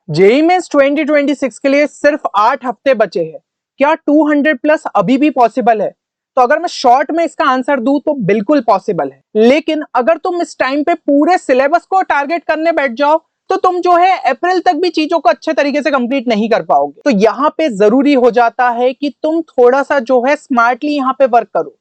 JEE mains 2026 के लिए सिर्फ 8 हफ्ते बचे हैं। क्या 200 प्लस अभी भी पॉसिबल है? तो अगर मैं शॉर्ट में इसका आंसर दूं तो बिल्कुल पॉसिबल है, लेकिन अगर तुम इस टाइम पे पूरे सिलेबस को टारगेट करने बैठ जाओ तो तुम जो है अप्रैल तक भी चीजों को अच्छे तरीके से कंप्लीट नहीं कर पाओगे। तो यहाँ पे जरूरी हो जाता है कि तुम थोड़ा सा जो है स्मार्टली यहाँ पे वर्क करो।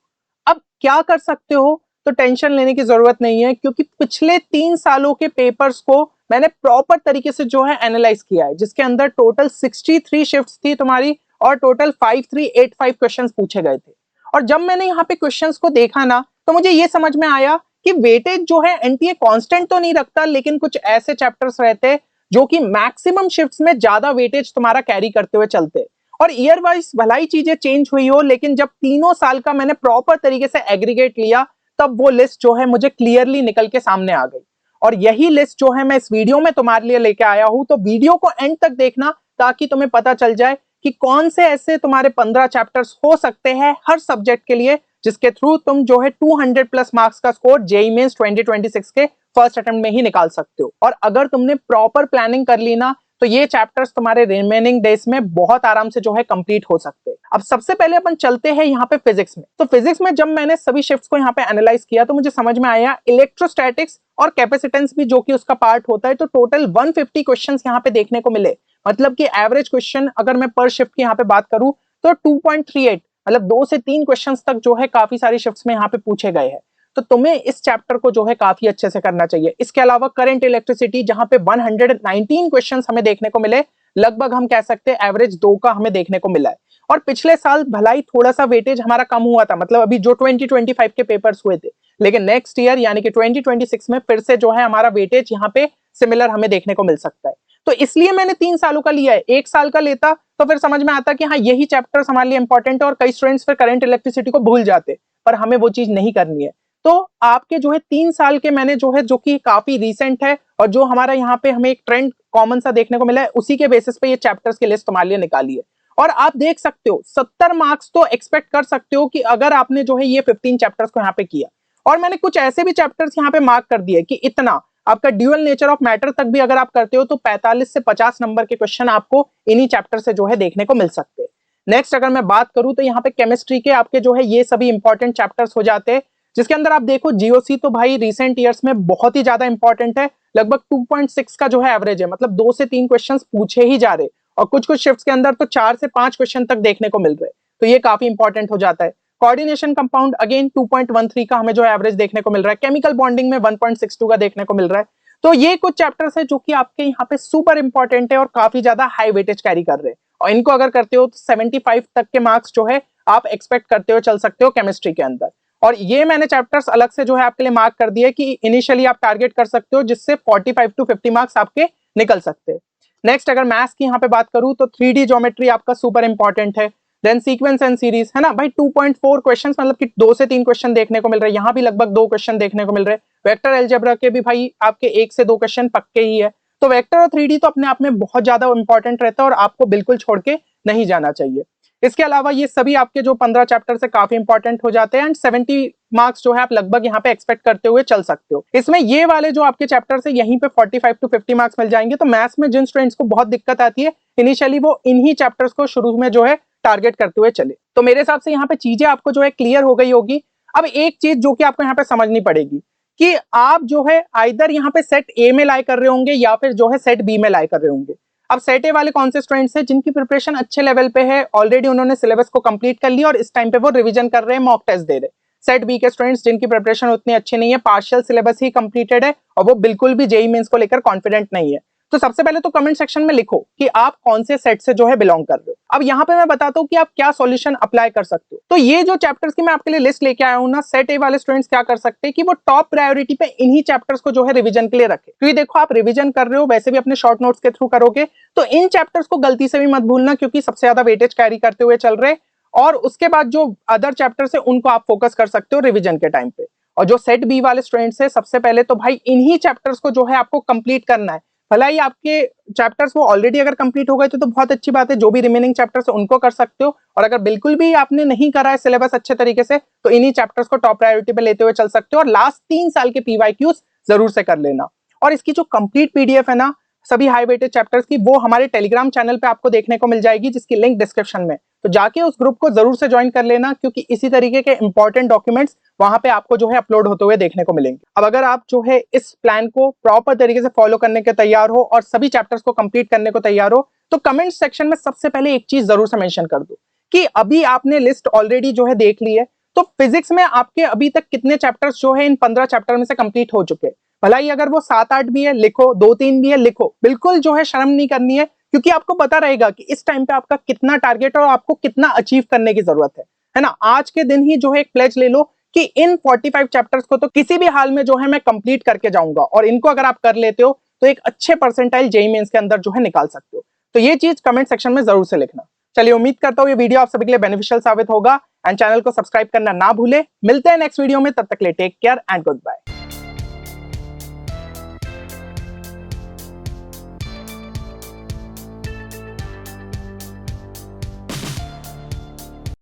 अब क्या कर सकते हो? तो टेंशन लेने की जरूरत नहीं है, क्योंकि पिछले 3 सालों के पेपर्स को मैंने प्रॉपर तरीके से जो है एनालाइज किया है, जिसके अंदर टोटल 63 शिफ्ट्स थी तुम्हारी और टोटल 5385 क्वेश्चंस पूछे गए थे। और जब मैंने यहाँ पे क्वेश्चंस को देखा ना, तो मुझे ये समझ में आया कि वेटेज जो है एनटीए कांस्टेंट तो नहीं रखता, लेकिन कुछ ऐसे चैप्टर्स रहते जो कि मैक्सिमम शिफ्ट्स में ज्यादा वेटेज तुम्हारा कैरी करते हुए चलते। और ईयर वाइज भलाई चीजें चेंज हुई हो, लेकिन जब तीनों साल का मैंने प्रॉपर तरीके से एग्रीगेट लिया, तब वो लिस्ट जो है मुझे क्लियरली निकल के सामने आ गई। और यही लिस्ट जो है मैं इस वीडियो में तुम्हारे लिए लेके आया हूं। तो वीडियो को एंड तक देखना, ताकि तुम्हें पता चल जाए कि कौन से ऐसे तुम्हारे 15 चैप्टर्स हो सकते हैं हर सब्जेक्ट के लिए, जिसके थ्रू तुम जो है 200 प्लस मार्क्स का स्कोर जेईई मेंस 2026 के फर्स्ट अटेम्प्ट में ही निकाल सकते हो। और अगर तुमने प्रॉपर प्लानिंग कर ली ना, तो ये चैप्टर्स तुम्हारे रिमेनिंग डेज में बहुत आराम से जो है कंप्लीट हो सकते हैं। अब सबसे पहले अपन चलते हैं यहाँ पे फिजिक्स में। तो फिजिक्स में जब मैंने सभी शिफ्ट्स को यहाँ पे एनालाइज किया, तो मुझे समझ में आया इलेक्ट्रोस्टैटिक्स और कैपेसिटेंस भी जो कि उसका पार्ट होता है, तो टोटल 150 क्वेश्चंस यहाँ पे देखने को मिले। मतलब कि एवरेज क्वेश्चन अगर मैं पर शिफ्ट की यहाँ पे बात करूं तो 2.38, मतलब 2 से 3 क्वेश्चंस तक जो है काफी सारी शिफ्ट्स में यहाँ पे पूछे गए हैं। तो तुम्हें इस चैप्टर को जो है काफी अच्छे से करना चाहिए। इसके अलावा करंट इलेक्ट्रिसिटी, जहां पे 119 क्वेश्चंस हमें देखने को मिले, लगभग हम कह सकते हैं एवरेज 2 का हमें देखने को मिला है। और पिछले साल भलाई थोड़ा सा वेटेज हमारा कम हुआ था, मतलब अभी जो 2025 के पेपर्स हुए थे, लेकिन नेक्स्ट ईयर यानी कि 2026 में फिर से जो है हमारा वेटेज यहाँ पे सिमिलर हमें देखने को मिल सकता है। तो इसलिए मैंने 3 सालों का लिया है। 1 साल का लेता तो फिर समझ में आता कि हाँ यही चैप्टर्स हमारे लिए इंपॉर्टेंट है, और कई स्टूडेंट्स फिर करंट इलेक्ट्रिसिटी को भूल जाते, पर हमें वो चीज नहीं करनी है। तो आपके जो है 3 साल के मैंने जो है, जो कि काफी रिसेंट है और जो हमारा यहाँ पे हमें एक ट्रेंड कॉमन सा देखने को मिला है, उसी के बेसिस पे ये चैप्टर्स की लिस्ट तुम्हारे लिए निकाली है। और आप देख सकते हो 70 मार्क्स तो एक्सपेक्ट कर सकते हो कि अगर आपने जो है ये 15 चैप्टर्स को यहाँ पे किया। और मैंने कुछ ऐसे भी चैप्टर्स यहाँ पे मार्क कर दिए कि इतना आपका ड्यूअल नेचर ऑफ मैटर तक भी अगर आप करते हो, तो 45 से 50 नंबर के क्वेश्चन आपको इन्हीं चैप्टर से जो है देखने को मिल सकते हैं। नेक्स्ट अगर मैं बात करूं, तो यहाँ पे केमिस्ट्री के आपके जो है ये सभी इंपॉर्टेंट चैप्टर्स हो जाते हैं, जिसके अंदर आप देखो जीओसी तो भाई रिसेंट ईयर्स में बहुत ही ज्यादा इंपॉर्टेंट है। लगभग 2.6 का जो है एवरेज है, मतलब 2 से 3 क्वेश्चंस पूछे ही जा रहे, और कुछ कुछ शिफ्ट्स के अंदर तो 4 से 5 क्वेश्चन तक देखने को मिल रहे। तो ये काफी इंपॉर्टेंट हो जाता है। कोऑर्डिनेशन कंपाउंड अगेन 2.13 का हमें जो है एवरेज देखने को मिल रहा है। केमिकल बॉन्डिंग में 1.62 का देखने को मिल रहा है। तो ये कुछ चैप्टर्स है जो कि आपके यहाँ पे सुपर इंपॉर्टेंट है और काफी ज्यादा हाई वेटेज कैरी कर रहे हैं, और इनको अगर करते हो तो 75 तक के मार्क्स जो है आप एक्सपेक्ट करते हो चल सकते हो केमिस्ट्री के अंदर। और ये मैंने चैप्टर्स अलग से जो है आपके लिए मार्क कर दिए कि इनिशियली आप टारगेट कर सकते हो, जिससे 45 टू 50 मार्क्स आपके निकल सकते हैं। नेक्स्ट अगर मैथ्स की यहाँ पे बात करूं, तो 3D ज्योमेट्री आपका सुपर इंपॉर्टेंट है। देन सीक्वेंस एंड सीरीज है ना भाई, 2.4 क्वेश्चंस, मतलब कि 2 से 3 क्वेश्चन देखने को मिल रहे हैं। यहाँ भी लगभग 2 क्वेश्चन देखने को मिल रहे हैं। वेक्टर अलजेब्रा के भी भाई आपके 1 से 2 क्वेश्चन पक्के ही है। तो वेक्टर और 3D तो अपने आप में बहुत ज्यादा इंपॉर्टेंट रहता है और आपको बिल्कुल छोड़ के नहीं जाना चाहिए। इसके अलावा ये सभी आपके जो 15 चैप्टर से काफी इंपॉर्टेंट हो जाते हैं, एंड 70 मार्क्स जो है आप लगभग यहाँ पे एक्सपेक्ट करते हुए चल सकते हो। इसमें ये वाले जो आपके चैप्टर्स है, यहीं पे 45 टू 50 मार्क्स मिल जाएंगे। तो मैथ्स में जिन स्टूडेंट्स को बहुत दिक्कत आती है इनिशियली, वो इन्हीं चैप्टर्स को शुरू में जो है टारगेट करते हुए चले। तो मेरे हिसाब से यहाँ पे चीजें आपको जो है क्लियर हो गई होगी। अब एक चीज जो कि आपको यहाँ पे समझनी पड़ेगी कि आप जो है आइदर यहाँ पे सेट ए में लाई कर रहे होंगे या फिर जो है सेट बी में लाई कर रहे होंगे। अब सेट ए वाले कौन से स्टूडेंट्स हैं जिनकी प्रिपरेशन अच्छे लेवल पे है, ऑलरेडी उन्होंने सिलेबस को कंप्लीट कर लिया और इस टाइम पे वो रिवीजन कर रहे हैं, मॉक टेस्ट दे रहे हैं। सेट बी के स्टूडेंट्स जिनकी प्रिपरेशन उतनी अच्छी नहीं है, पार्शियल सिलेबस ही कंप्लीटेड है और वो बिल्कुल भी जेईई मेंस को लेकर कॉन्फिडेंट नहीं है। तो सबसे पहले तो कमेंट सेक्शन में लिखो कि आप कौन से सेट से जो है बिलोंग कर रहे हो। अब यहाँ पे मैं बताता हूँ कि आप क्या सॉल्यूशन अप्लाई कर सकते हो। तो ये जो चैप्टर्स की मैं आपके लिए लिस्ट लेके आया हूँ ना, सेट ए वाले स्टूडेंट्स क्या कर सकते हैं कि वो टॉप प्रायोरिटी पे इन्हीं चैप्टर्स को जो है रिवीजन के लिए रखे, क्योंकि देखो आप रिवीजन कर रहे हो, वैसे भी अपने शॉर्ट नोट्स के थ्रू करोगे, तो इन चैप्टर्स को गलती से भी मत भूलना, क्योंकि सबसे ज्यादा वेटेज कैरी करते हुए चल रहे। और उसके बाद जो अदर चैप्टर्स है उनको आप फोकस कर सकते हो रिवीजन के टाइम पे। और जो सेट बी वाले स्टूडेंट्स है, सबसे पहले तो भाई इन्हीं चैप्टर्स को जो है आपको कंप्लीट करना है। भला ही आपके चैप्टर्स वो ऑलरेडी अगर कंप्लीट हो गए तो बहुत अच्छी बात है, जो भी रिमेनिंग चैप्टर्स है उनको कर सकते हो। और अगर बिल्कुल भी आपने नहीं करा है सिलेबस अच्छे तरीके से, तो इन्हीं चैप्टर्स को टॉप प्रायोरिटी पे लेते हुए चल सकते हो। और लास्ट 3 साल के पीवाईक्यूज जरूर से कर लेना। और इसकी जो कंप्लीट पीडीएफ है ना, सभी हाई वेटेड चैप्टर्स की, वो हमारे टेलीग्राम चैनल पे आपको देखने को मिल जाएगी, जिसकी लिंक डिस्क्रिप्शन में। तो जाके उस ग्रुप को जरूर से ज्वाइन कर लेना, क्योंकि इसी तरीके के इंपॉर्टेंट डॉक्यूमेंट्स वहां पे आपको जो है अपलोड होते हुए देखने को मिलेंगे। अब अगर आप जो है इस प्लान को प्रॉपर तरीके से फॉलो करने के तैयार हो और सभी चैप्टर्स को कंप्लीट करने को तैयार हो, तो कमेंट सेक्शन में सबसे पहले एक चीज जरूर से मेंशन कर दो कि अभी आपने लिस्ट ऑलरेडी जो है देख ली है, तो फिजिक्स में आपके अभी तक कितने चैप्टर्स जो है इन 15 चैप्टर में से कंप्लीट हो चुके हैं। भला ही अगर वो 7-8 भी है लिखो, 2-3 भी है लिखो, बिल्कुल जो है शर्म नहीं करनी है, क्योंकि आपको पता रहेगा कि इस टाइम पे आपका कितना टारगेट और आपको कितना अचीव करने की जरूरत है ना। आज के दिन ही जो है एक प्लेज ले लो कि इन 45 चैप्टर्स को तो किसी भी हाल में जो है मैं कंप्लीट करके जाऊंगा, और इनको अगर आप कर लेते हो तो एक अच्छे परसेंटाइल जेईई मेंस के अंदर जो है निकाल सकते हो। तो ये चीज कमेंट सेक्शन में जरूर से लिखना। चलिए, उम्मीद करता हूं ये वीडियो आप सभी के लिए बेनिफिशियल साबित होगा, एंड चैनल को सब्सक्राइब करना ना भूले। मिलते हैं नेक्स्ट वीडियो में, तब तक के लिए take care and good bye.